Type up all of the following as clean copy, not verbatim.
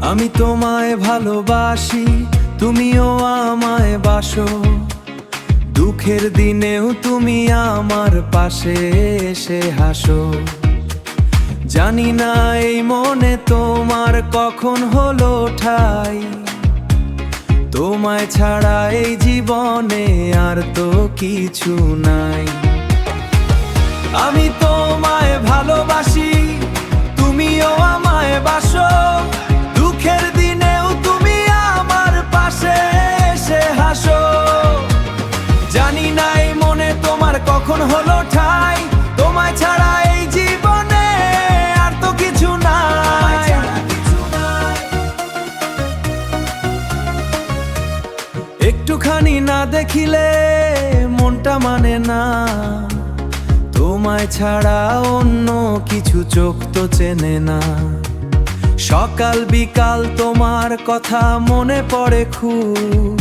আমি তোমায় ভালোবাসি, তুমিও আমায় বাসো। দুঃখের দিনেও তুমি আমার পাশে এসে হাসো। জানি না এই মনে তোমার কখন হলো ঠাই, তোমায় ছাড়া এই জীবনে আর তো কিছু নাই। আমি তোমায় ভালোবাসি, তুমিও আমায় বাসো। দুঃখের দিনেও তুমি আমার পাশে এসে হাসো। জানি না এই মনে তোমার কখন হলো ঠাই, তোমায় ছাড়া এই জীবনে আর তো কিছু নাই। একটুখানি না দেখিলে মনটা মানে না, তোমায় ছাড়া অন্য কিছু চোখ তো চেনে না। সকাল বিকাল তোমার কথা মনে পড়ে খুব,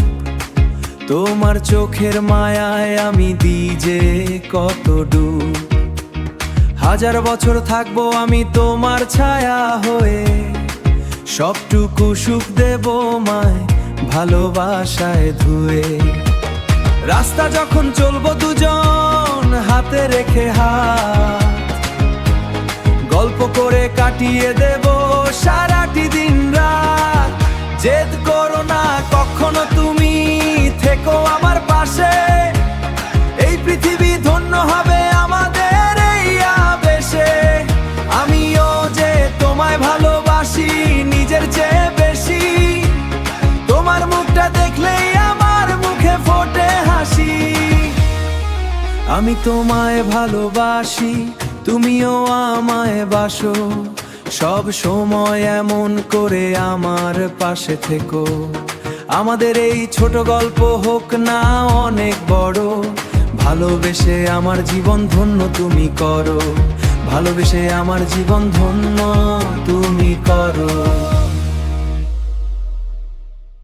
তোমার চোখের মায়ায় আমি দিই যে কত ডুব। হাজার বছর থাকবো আমি তোমার ছায়া হয়ে, সবটুকু সুখ দেব মায় ভালোবাসায় ধুয়ে। রাস্তা যখন চলবো দুজন হাতে রেখে হাত, গল্প করে কাটিয়ে দেব সারাটি দিন রাত। জেদ করো না কখনো, তুমি থেকো আমার পাশে। এই পৃথিবী ধন্য হবে আমাদের এই আবেশে। আমিও যে তোমায় ভালোবাসি নিজের চেয়ে বেশি, তোমার মুখটা দেখলেই আমার মুখে ফোটে হাসি। আমি তোমায় ভালোবাসি, তুমিও আমায় বাসো। সব সময় এমন করে আমার পাশে থেকো। আমাদের এই ছোট গল্প হোক না অনেক বড়, ভালোবেসে আমার জীবন ধন্য তুমি করো। ভালোবেসে আমার জীবন ধন্য তুমি করো।